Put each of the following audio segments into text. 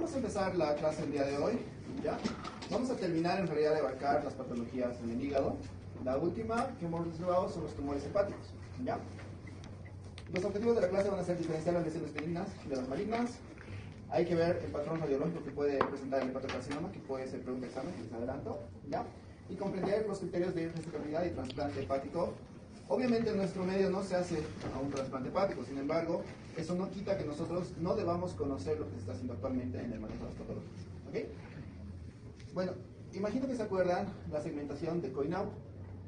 vamos a empezar la clase del día de hoy, ¿ya? Vamos a terminar en realidad de abarcar las patologías en el hígado. La última que hemos reservado son los tumores hepáticos, ¿ya? Los objetivos de la clase van a ser diferenciar las lesiones benignas de las malignas. Hay que ver el patrón radiológico que puede presentar el hepatocarcinoma, que puede ser pregunta de examen, que les adelanto, ¿ya? Y comprender los criterios de responsabilidad y trasplante hepático. Obviamente en nuestro medio no se hace a un trasplante hepático, sin embargo, eso no quita que nosotros no debamos conocer lo que se está haciendo actualmente en el manejo de las patologías, ¿ok? Bueno, imagino que se acuerdan la segmentación de Coinau,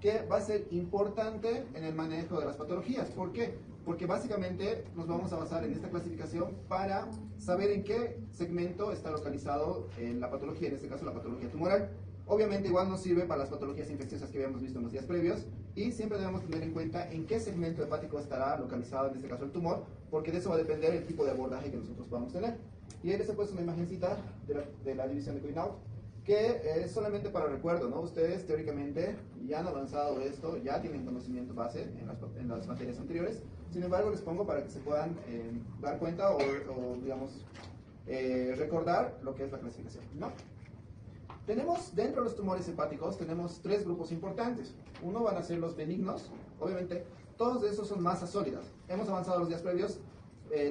que va a ser importante en el manejo de las patologías. ¿Por qué? Porque básicamente nos vamos a basar en esta clasificación para saber en qué segmento está localizado en la patología, en este caso la patología tumoral. Obviamente igual nos sirve para las patologías infecciosas que habíamos visto en los días previos, y siempre debemos tener en cuenta en qué segmento hepático estará localizado, en este caso el tumor, porque de eso va a depender el tipo de abordaje que nosotros podamos tener. Y ahí les he puesto una imagencita de la división de Coinau, que es solamente para recuerdo, ¿no? Ustedes teóricamente ya han avanzado esto, ya tienen conocimiento base en las materias anteriores. Sin embargo, les pongo para que se puedan dar cuenta o digamos, recordar lo que es la clasificación, ¿no? Tenemos, dentro de los tumores hepáticos, tenemos tres grupos importantes. Uno van a ser los benignos, obviamente, todos de esos son masas sólidas. Hemos avanzado los días previos,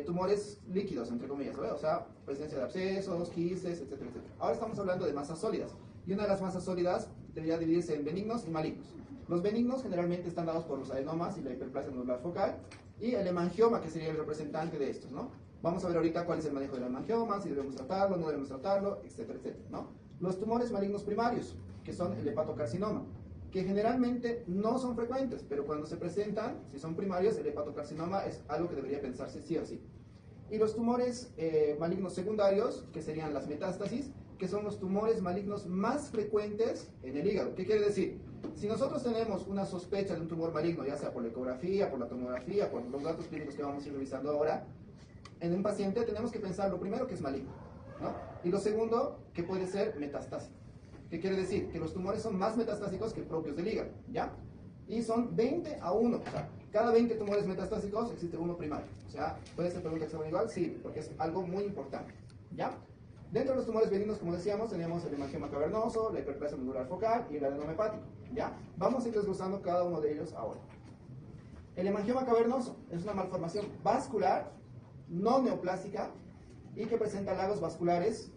tumores líquidos, entre comillas, ¿no? O sea, presencia de abscesos, quistes, etcétera, etcétera. Ahora estamos hablando de masas sólidas. Y una de las masas sólidas debería dividirse en benignos y malignos. Los benignos generalmente están dados por los adenomas y la hiperplasia nodular focal, y el hemangioma, que sería el representante de estos, ¿no? Vamos a ver ahorita cuál es el manejo del hemangioma, si debemos tratarlo, no debemos tratarlo, etcétera, etcétera, ¿no? Los tumores malignos primarios, que son el hepatocarcinoma, que generalmente no son frecuentes, pero cuando se presentan, si son primarios, el hepatocarcinoma es algo que debería pensarse sí o sí. Y los tumores malignos secundarios, que serían las metástasis, que son los tumores malignos más frecuentes en el hígado. ¿Qué quiere decir? Si nosotros tenemos una sospecha de un tumor maligno, ya sea por la ecografía, por la tomografía, por los datos clínicos que vamos a ir revisando ahora, en un paciente tenemos que pensar lo primero que es maligno, ¿no? Y lo segundo, que puede ser metastásico. ¿Qué quiere decir? Que los tumores son más metastásicos que propios del hígado, ¿ya? Y son 20 a 1, o sea, cada 20 tumores metastásicos existe uno primario. O sea, ¿puede ser pregunta examen igual? Sí, porque es algo muy importante, ¿ya? Dentro de los tumores benignos, como decíamos, tenemos el hemangioma cavernoso, la hiperplasia nodular focal y el adenoma hepático, ¿ya? Vamos a ir desglosando cada uno de ellos ahora. El hemangioma cavernoso es una malformación vascular, no neoplásica, y que presenta lagos vasculares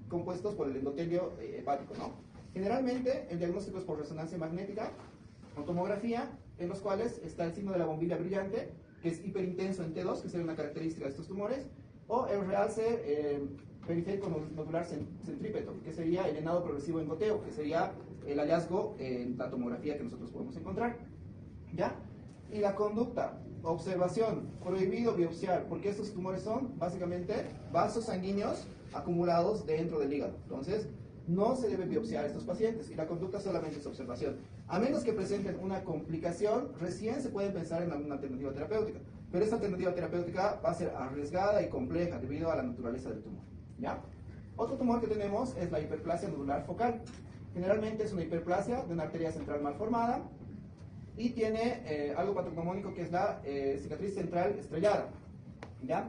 compuestos por el endotelio hepático, ¿no? Generalmente el diagnóstico es por resonancia magnética o tomografía, en los cuales está el signo de la bombilla brillante, que es hiperintenso en T2, que sería una característica de estos tumores, o el realce periférico nodular centrípeto, que sería el llenado progresivo en goteo, que sería el hallazgo en la tomografía que nosotros podemos encontrar, ¿ya? Y la conducta, observación, prohibido biopsiar, porque estos tumores son básicamente vasos sanguíneos acumulados dentro del hígado. Entonces, no se debe biopsiar a estos pacientes, y la conducta solamente es observación. A menos que presenten una complicación, recién se puede pensar en alguna alternativa terapéutica, pero esta alternativa terapéutica va a ser arriesgada y compleja debido a la naturaleza del tumor, ¿ya? Otro tumor que tenemos es la hiperplasia nodular focal. Generalmente es una hiperplasia de una arteria central mal formada, y tiene algo patognomónico, que es la cicatriz central estrellada, ¿ya?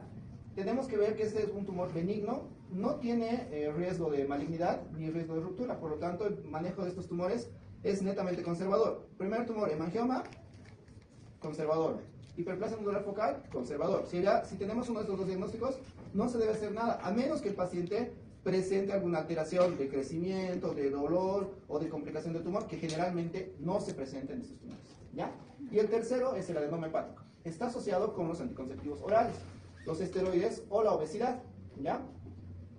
Tenemos que ver que este es un tumor benigno, no tiene riesgo de malignidad ni riesgo de ruptura, por lo tanto el manejo de estos tumores es netamente conservador. Primer tumor, hemangioma, conservador. Hiperplasia nodular focal, conservador. Si tenemos uno de estos dos diagnósticos, no se debe hacer nada, a menos que el paciente presente alguna alteración de crecimiento, de dolor o de complicación del tumor, que generalmente no se presenta en estos tumores, ¿ya? Y el tercero es el adenoma hepático. Está asociado con los anticonceptivos orales, los esteroides o la obesidad, ¿ya?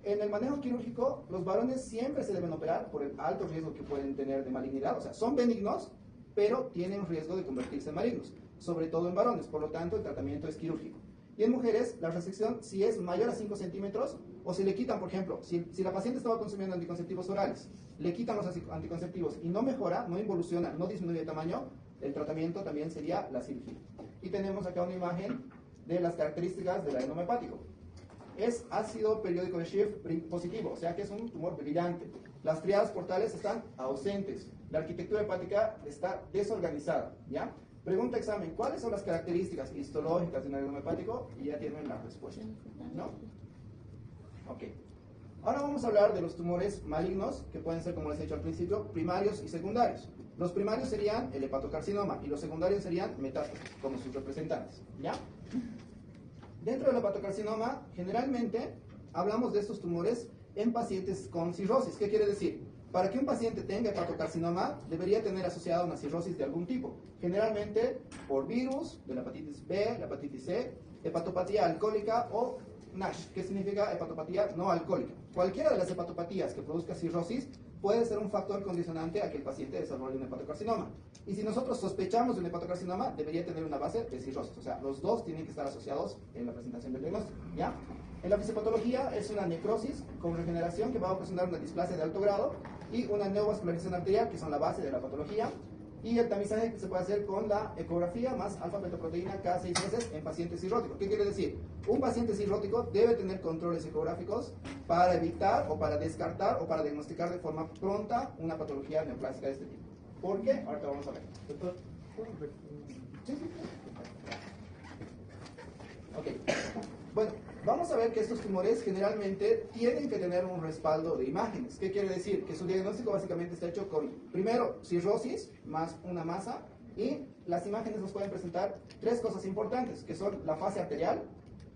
En el manejo quirúrgico, los varones siempre se deben operar por el alto riesgo que pueden tener de malignidad. O sea, son benignos, pero tienen riesgo de convertirse en malignos, sobre todo en varones. Por lo tanto, el tratamiento es quirúrgico. Y en mujeres, la resección, si es mayor a 5 centímetros, o si le quitan, por ejemplo, si la paciente estaba consumiendo anticonceptivos orales, le quitan los anticonceptivos y no mejora, no involuciona, no disminuye de tamaño, el tratamiento también sería la cirugía. Y tenemos acá una imagen de las características del adenoma hepático. Es ácido periódico de Schiff positivo, o sea que es un tumor brillante. Las triadas portales están ausentes. La arquitectura hepática está desorganizada, ¿ya? Pregunta examen, ¿cuáles son las características histológicas de un adenoma hepático? Y ya tienen la respuesta, ¿no? Ok. Ahora vamos a hablar de los tumores malignos, que pueden ser, como les he dicho al principio, primarios y secundarios. Los primarios serían el hepatocarcinoma y los secundarios serían metástasis, como sus representantes, ¿ya? Dentro del hepatocarcinoma, generalmente hablamos de estos tumores en pacientes con cirrosis. ¿Qué quiere decir? Para que un paciente tenga hepatocarcinoma, debería tener asociada una cirrosis de algún tipo, generalmente por virus, de la hepatitis B, la hepatitis C, hepatopatía alcohólica o NASH, que significa hepatopatía no alcohólica. Cualquiera de las hepatopatías que produzca cirrosis puede ser un factor condicionante a que el paciente desarrolle un hepatocarcinoma. Y si nosotros sospechamos de un hepatocarcinoma, debería tener una base de cirrosis. O sea, los dos tienen que estar asociados en la presentación del diagnóstico, ¿ya? En la fisiopatología es una necrosis con regeneración que va a ocasionar una displasia de alto grado y una neovascularización arterial, que son la base de la patología, y el tamizaje que se puede hacer con la ecografía más alfa-fetoproteína cada 6 meses en pacientes cirróticos. ¿Qué quiere decir? Un paciente cirrótico debe tener controles ecográficos para evitar o para descartar o para diagnosticar de forma pronta una patología neoplásica de este tipo. ¿Por qué? Ahorita vamos a ver. Doctor. Sí, sí. Ok. Bueno, vamos a ver que estos tumores generalmente tienen que tener un respaldo de imágenes. ¿Qué quiere decir? Que su diagnóstico básicamente está hecho con, primero, cirrosis más una masa, y las imágenes nos pueden presentar tres cosas importantes, que son la fase arterial,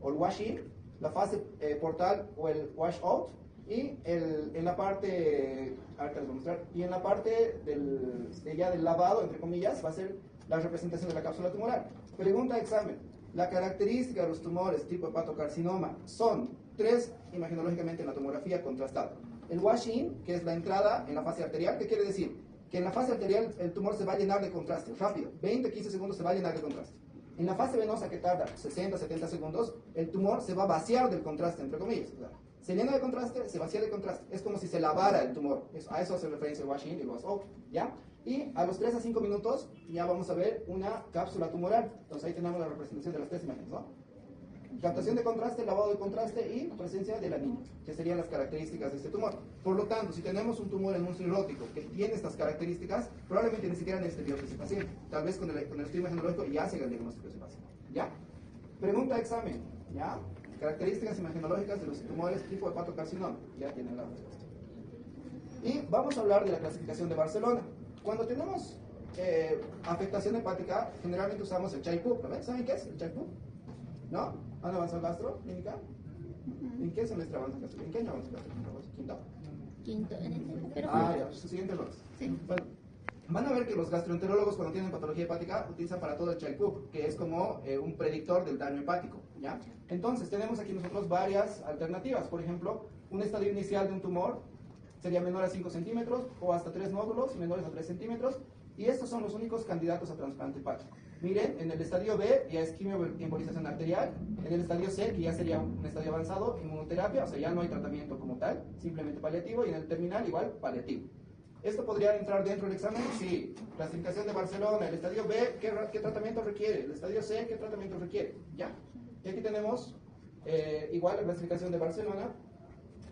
o el wash-in, la fase portal, o el wash-out, y en la parte, ahorita les voy a mostrar, y en la parte del lavado, entre comillas, va a ser la representación de la cápsula tumoral. Pregunta de examen. La característica de los tumores tipo hepatocarcinoma son tres imagenológicamente en la tomografía contrastada. El wash-in, que es la entrada en la fase arterial. ¿Qué quiere decir? Que en la fase arterial el tumor se va a llenar de contraste, rápido, 20-15 segundos se va a llenar de contraste. En la fase venosa, que tarda 60-70 segundos, el tumor se va a vaciar del contraste, entre comillas. O sea, se llena de contraste, se vacía de contraste. Es como si se lavara el tumor. A eso hace referencia el wash-in y el wash-out, ¿ya? Y a los 3 a 5 minutos ya vamos a ver una cápsula tumoral. Entonces ahí tenemos la representación de las tres imágenes, ¿no? Captación de contraste, lavado de contraste y presencia de la niña, que serían las características de este tumor. Por lo tanto, si tenemos un tumor en un cirrótico que tiene estas características, probablemente ni siquiera necesite biopsia ese paciente. Tal vez con el estudio imagenológico ya se haga el diagnóstico de ese paciente, ¿ya? Pregunta de examen, ¿ya? Características imagenológicas de los tumores tipo hepatocarcinoma. Ya tienen la respuesta. Y vamos a hablar de la clasificación de Barcelona. Cuando tenemos afectación hepática, generalmente usamos el Child-Pugh, ¿no? ¿Saben qué es el Child-Pugh? ¿No? ¿Han avanzado gastro, clínica? ¿En qué semestre avanza gastro? ¿En qué año avanza gastro? ¿Quinto? Quinto, en este, pero... Ya, su siguiente bloque. Sí. Bueno, van a ver que los gastroenterólogos cuando tienen patología hepática utilizan para todo el Child-Pugh, que es como un predictor del daño hepático, ¿ya? Entonces, tenemos aquí nosotros varias alternativas. Por ejemplo, un estadio inicial de un tumor sería menor a 5 centímetros o hasta 3 nódulos menores a 3 centímetros, y estos son los únicos candidatos a trasplante hepático. Miren, en el estadio B ya es quimioembolización arterial, en el estadio C, que ya sería un estadio avanzado, inmunoterapia, o sea, ya no hay tratamiento como tal, simplemente paliativo, y en el terminal igual paliativo. ¿Esto podría entrar dentro del examen? Sí. Clasificación de Barcelona, el estadio B, ¿qué tratamiento requiere? El estadio C, ¿qué tratamiento requiere? Ya. Y aquí tenemos igual la clasificación de Barcelona.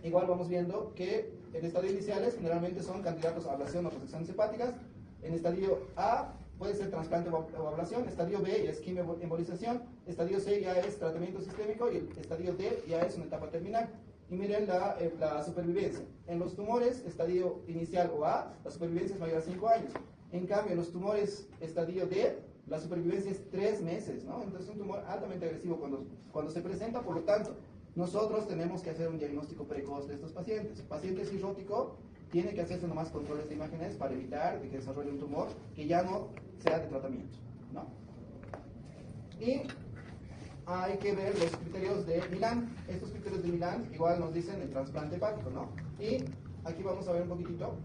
Igual vamos viendo que en estadios iniciales generalmente son candidatos a ablación o resecciones hepáticas. En estadio A puede ser trasplante o ablación. Estadio B ya es quimioembolización. Estadio C ya es tratamiento sistémico. Y el estadio D ya es una etapa terminal. Y miren la supervivencia. En los tumores estadio inicial o A, la supervivencia es mayor a 5 años. En cambio, en los tumores estadio D, la supervivencia es 3 meses, ¿no? Entonces es un tumor altamente agresivo cuando se presenta. Por lo tanto, nosotros tenemos que hacer un diagnóstico precoz de estos pacientes. El paciente cirrótico tiene que hacerse nomás controles de imágenes para evitar que desarrolle un tumor que ya no sea de tratamiento, ¿no? Y hay que ver los criterios de Milán. Estos criterios de Milán igual nos dicen el trasplante hepático, ¿no? Y aquí vamos a ver un poquitito.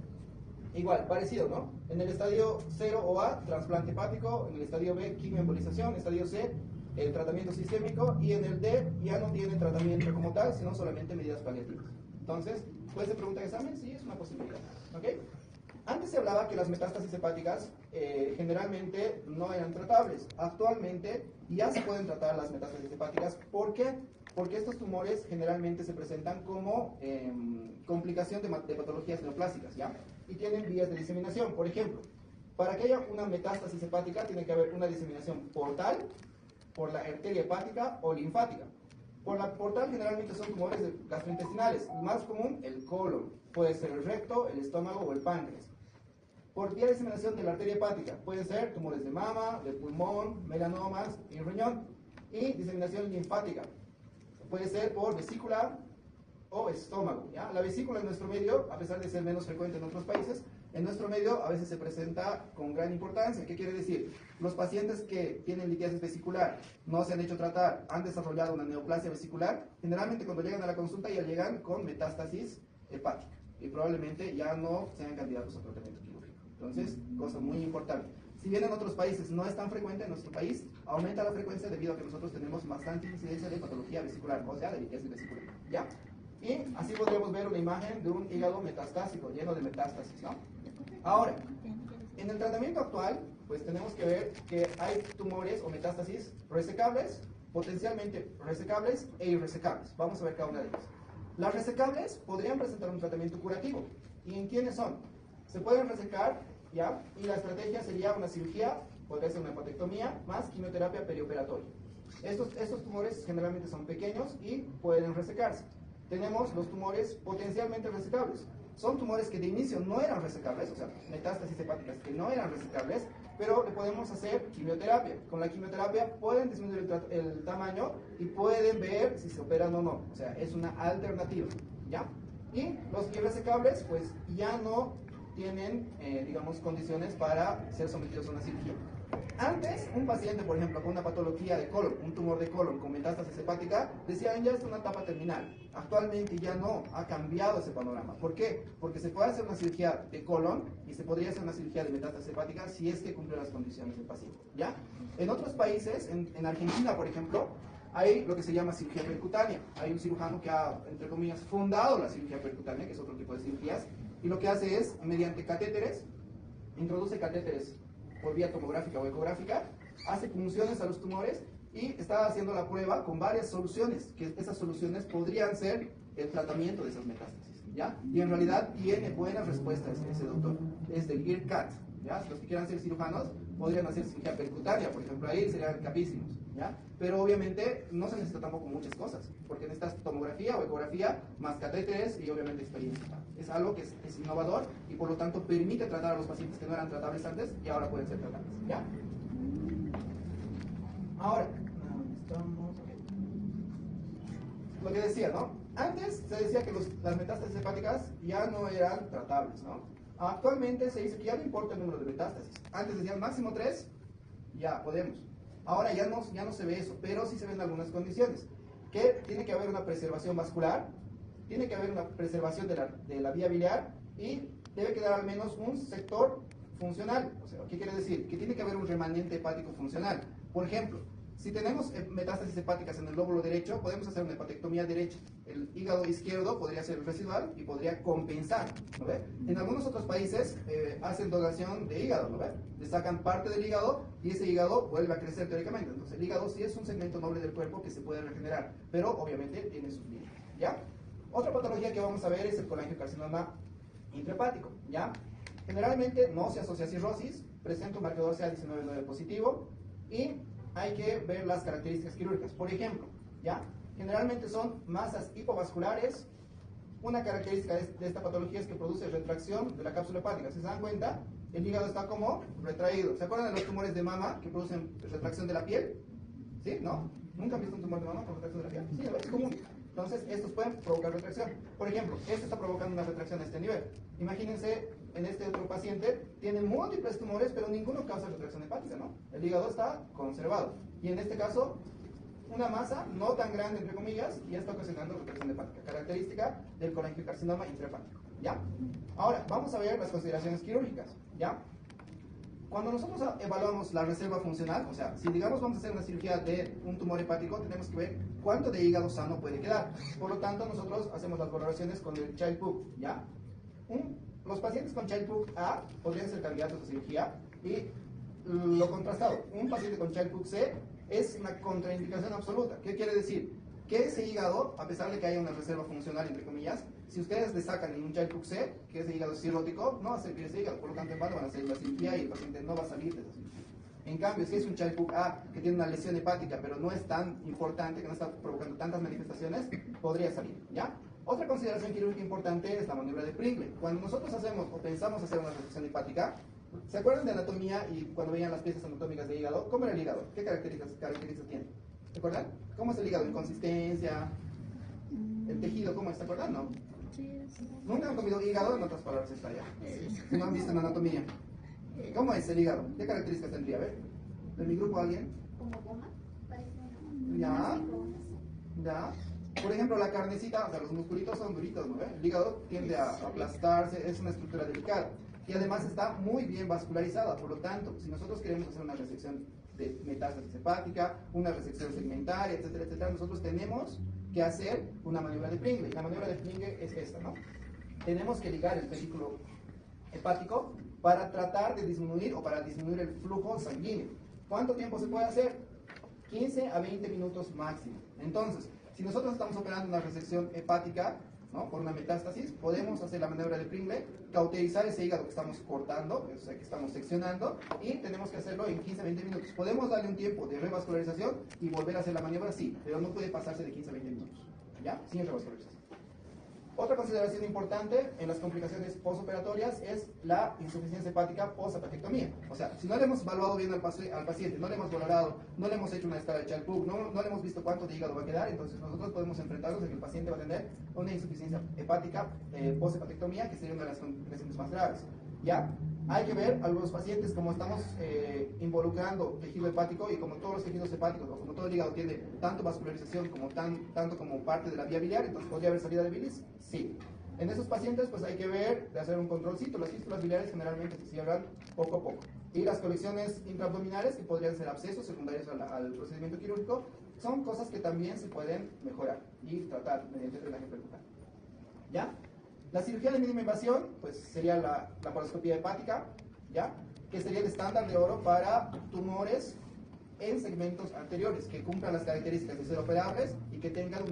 Igual, parecido, ¿no? En el estadio 0 o A, trasplante hepático. En el estadio B, quimioembolización. Estadio C, el tratamiento sistémico. Y en el D, ya no tiene tratamiento como tal, sino solamente medidas paliativas. Entonces, ¿puede ser pregunta de examen? Sí, es una posibilidad. ¿Ok? Antes se hablaba que las metástasis hepáticas generalmente no eran tratables. Actualmente ya se pueden tratar las metástasis hepáticas. ¿Por qué? Porque estos tumores generalmente se presentan como complicación de patologías neoplásicas, ¿ya? Y tienen vías de diseminación. Por ejemplo, para que haya una metástasis hepática tiene que haber una diseminación portal, por la arteria hepática o linfática. Por tal, generalmente son tumores gastrointestinales. Más común, el colon. Puede ser el recto, el estómago o el páncreas. Por vía de diseminación de la arteria hepática. Pueden ser tumores de mama, de pulmón, melanomas y riñón. Y diseminación linfática. Puede ser por vesícula o estómago. ¿Ya? La vesícula en nuestro medio, a pesar de ser menos frecuente en otros países, en nuestro medio a veces se presenta con gran importancia. ¿Qué quiere decir? Los pacientes que tienen litiasis vesicular, no se han hecho tratar, han desarrollado una neoplasia vesicular, generalmente cuando llegan a la consulta ya llegan con metástasis hepática y probablemente ya no sean candidatos a tratamiento quirúrgico. Entonces, cosa muy importante. Si bien en otros países no es tan frecuente, en nuestro país aumenta la frecuencia debido a que nosotros tenemos bastante incidencia de patología vesicular, o sea, de litiasis vesicular. ¿Ya? Y así podríamos ver una imagen de un hígado metastásico, lleno de metástasis, ¿no? Ahora, en el tratamiento actual, pues tenemos que ver que hay tumores o metástasis resecables, potencialmente resecables e irresecables. Vamos a ver cada una de ellas. Las resecables podrían presentar un tratamiento curativo. ¿Y en quiénes son? Se pueden resecar, ¿ya? Y la estrategia sería una cirugía, podría ser una hepatectomía, más quimioterapia perioperatoria. Estos tumores generalmente son pequeños y pueden resecarse. Tenemos los tumores potencialmente resecables. Son tumores que de inicio no eran resecables, o sea, metástasis hepáticas que no eran resecables, pero le podemos hacer quimioterapia. Con la quimioterapia pueden disminuir el tamaño y pueden ver si se operan o no. O sea, es una alternativa, ¿ya? Y los irresecables, pues ya no tienen, digamos, condiciones para ser sometidos a una cirugía. Antes, un paciente, por ejemplo, con una patología de colon, un tumor de colon con metástasis hepática, decían ya es una etapa terminal. Actualmente ya no, ha cambiado ese panorama. ¿Por qué? Porque se puede hacer una cirugía de colon y se podría hacer una cirugía de metástasis hepática si es que cumple las condiciones del paciente, ¿ya? En otros países, en Argentina, por ejemplo, hay lo que se llama cirugía percutánea. Hay un cirujano que ha, entre comillas, fundado la cirugía percutánea, que es otro tipo de cirugías, y lo que hace es, mediante catéteres, introduce catéteres por vía tomográfica o ecográfica, hace punciones a los tumores y está haciendo la prueba con varias soluciones, que esas soluciones podrían ser el tratamiento de esas metástasis, ¿ya? Y en realidad tiene buenas respuestas ese doctor, es del IRCAT, ¿ya? Los que quieran ser cirujanos podrían hacer cirugía percutánea, por ejemplo, ahí serían capísimos, ¿ya? Pero obviamente no se necesita tampoco muchas cosas, porque necesitas tomografía o ecografía, más catéteres y obviamente experiencia. Es algo que es innovador y por lo tanto permite tratar a los pacientes que no eran tratables antes y ahora pueden ser tratables, ¿ya? Ahora, lo que decía, ¿no? Antes se decía que las metástasis hepáticas ya no eran tratables, ¿no? Actualmente se dice que ya no importa el número de metástasis. Antes decían máximo 3, ya podemos. Ahora ya no se ve eso, pero sí se ven algunas condiciones. Que tiene que haber una preservación vascular, tiene que haber una preservación de la vía biliar y debe quedar al menos un sector funcional. O sea, ¿qué quiere decir? Que tiene que haber un remanente hepático funcional. Por ejemplo, si tenemos metástasis hepáticas en el lóbulo derecho, podemos hacer una hepatectomía derecha. El hígado izquierdo podría ser residual y podría compensar, ¿no ve? En algunos otros países hacen donación de hígado, ¿no ve? Le sacan parte del hígado y ese hígado vuelve a crecer teóricamente. Entonces el hígado sí es un segmento noble del cuerpo que se puede regenerar, pero obviamente tiene sus límites, ¿ya? Otra patología que vamos a ver es el colangiocarcinoma intrahepático, ¿ya? Generalmente no se asocia a cirrosis, presenta un marcador CA19-9 positivo y hay que ver las características quirúrgicas. Por ejemplo, ¿ya? Generalmente son masas hipovasculares. Una característica de esta patología es que produce retracción de la cápsula hepática. Si se dan cuenta, el hígado está como retraído. ¿Se acuerdan de los tumores de mama que producen retracción de la piel? ¿Sí? ¿No? ¿Nunca han visto un tumor de mama con retracción de la piel? Sí, es común. Entonces, estos pueden provocar retracción. Por ejemplo, este está provocando una retracción a este nivel. Imagínense, en este otro paciente, tiene múltiples tumores, pero ninguno causa retracción hepática, ¿no? El hígado está conservado. Y en este caso, una masa no tan grande, entre comillas, y ya está ocasionando retracción hepática. Característica del colangiocarcinoma intrahepático, ¿ya? Ahora, vamos a ver las consideraciones quirúrgicas, ¿ya? Cuando nosotros evaluamos la reserva funcional, o sea, si digamos vamos a hacer una cirugía de un tumor hepático, tenemos que ver cuánto de hígado sano puede quedar. Por lo tanto, nosotros hacemos las valoraciones con el Child-Pugh, ¿ya? Los pacientes con Child-Pugh A podrían ser candidatos a cirugía y lo contrastado, un paciente con Child-Pugh C es una contraindicación absoluta. ¿Qué quiere decir? Que ese hígado, a pesar de que haya una reserva funcional, entre comillas, si ustedes le sacan en un Child-Pugh C, que ese hígado es cirrótico, no va a servir ese hígado, por lo tanto en vano van a hacer la cirugía y el paciente no va a salir de esa cirugía. En cambio, si es un Child-Pugh A que tiene una lesión hepática, pero no es tan importante, que no está provocando tantas manifestaciones, podría salir, ¿ya? Otra consideración quirúrgica importante es la maniobra de Pringle. Cuando nosotros hacemos o pensamos hacer una resección hepática, ¿se acuerdan de anatomía y cuando veían las piezas anatómicas del hígado? ¿Cómo era el hígado? ¿Qué características tiene? ¿Se acuerdan? ¿Cómo es el hígado? ¿En consistencia? ¿El tejido cómo es? ¿Se acuerdan? No. Nunca han comido hígado, en otras palabras está allá. Si no han visto en anatomía. ¿Cómo es el hígado? ¿Qué características tendría? A ver. ¿De mi grupo alguien? Como goma, parece Ya. Ya. Por ejemplo, la carnecita, o sea, los musculitos son duritos, ¿no? El hígado tiende a aplastarse, es una estructura delicada. Y además está muy bien vascularizada, por lo tanto, si nosotros queremos hacer una resección de metástasis hepática, una resección segmentaria, etcétera, etcétera, nosotros tenemos que hacer una maniobra de Pringle. La maniobra de Pringle es esta, ¿no? Tenemos que ligar el vesículo hepático para tratar de disminuir o para disminuir el flujo sanguíneo. ¿Cuánto tiempo se puede hacer? 15 a 20 minutos máximo. Entonces, si nosotros estamos operando una resección hepática, ¿no?, por una metástasis, podemos hacer la maniobra de Pringle, cauterizar ese hígado que estamos cortando, o sea, que estamos seccionando, y tenemos que hacerlo en 15 a 20 minutos. ¿Podemos darle un tiempo de revascularización y volver a hacer la maniobra? Sí, pero no puede pasarse de 15 a 20 minutos, ¿ya? Sin revascularización. Otra consideración importante en las complicaciones postoperatorias es la insuficiencia hepática post-apatectomía. O sea, si no le hemos evaluado bien al paciente, no le hemos valorado, no le hemos hecho una escala de Child-Pugh, no le hemos visto cuánto de hígado va a quedar, entonces nosotros podemos enfrentarnos a que el paciente va a tener una insuficiencia hepática post-hepatectomía, que sería una de las complicaciones más graves. ¿Ya? Hay que ver a los pacientes como estamos involucrando tejido hepático, y como todos los tejidos hepáticos, o como todo el hígado tiene tanto vascularización como tanto como parte de la vía biliar, entonces podría haber salida de bilis, sí. En esos pacientes pues hay que ver de hacer un controlcito. Las fístulas biliares generalmente se cierran poco a poco. Y las colecciones intraabdominales, que podrían ser abscesos secundarios al procedimiento quirúrgico, son cosas que también se pueden mejorar y tratar mediante drenaje percutáneo. ¿Ya? La cirugía de mínima invasión, pues sería la laparoscopía hepática, ¿ya? Que sería el estándar de oro para tumores en segmentos anteriores, que cumplan las características de ser operables y que tengan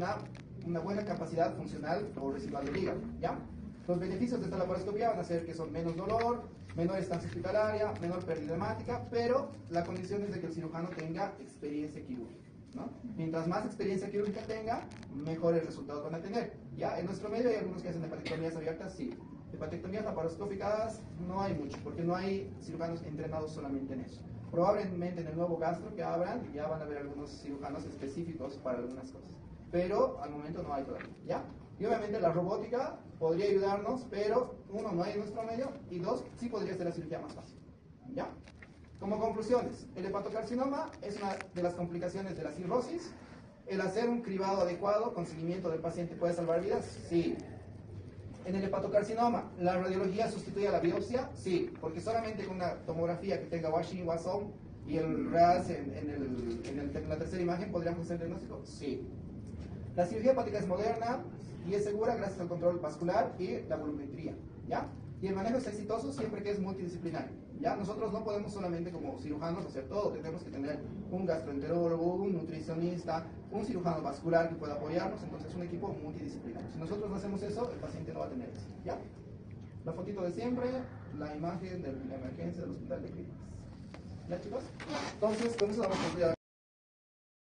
una buena capacidad funcional o residual del hígado, ¿ya? Los beneficios de esta laparoscopía van a ser que son menos dolor, menor estancia hospitalaria, menor pérdida hemática, pero la condición es de que el cirujano tenga experiencia quirúrgica, ¿no? Mientras más experiencia quirúrgica tenga, mejores resultados van a tener. ¿Ya? En nuestro medio hay algunos que hacen hepatectomías abiertas, sí. Hepatectomías laparoscópicas no hay mucho, porque no hay cirujanos entrenados solamente en eso. Probablemente en el nuevo gastro que abran ya van a haber algunos cirujanos específicos para algunas cosas, pero al momento no hay todavía, ¿ya? Y obviamente la robótica podría ayudarnos, pero uno, no hay en nuestro medio, y dos, sí podría ser la cirugía más fácil, ¿ya? Como conclusiones, el hepatocarcinoma es una de las complicaciones de la cirrosis. ¿El hacer un cribado adecuado con seguimiento del paciente puede salvar vidas? Sí. En el hepatocarcinoma, ¿la radiología sustituye a la biopsia? Sí, porque solamente con una tomografía que tenga Washington, Wasson y el RAS en la tercera imagen podríamos hacer el diagnóstico. Sí. La cirugía hepática es moderna y es segura gracias al control vascular y la volumetría, ¿ya? Y el manejo es exitoso siempre que es multidisciplinario, ¿ya? Nosotros no podemos solamente como cirujanos hacer todo, tenemos que tener un gastroenterólogo, un nutricionista, un cirujano vascular que pueda apoyarnos, entonces un equipo multidisciplinario. Si nosotros no hacemos eso, el paciente no va a tener eso, ¿ya? La fotito de siempre, la imagen de la emergencia del hospital de clínicas. ¿Ya, chicos? Entonces, con eso vamos a concluir.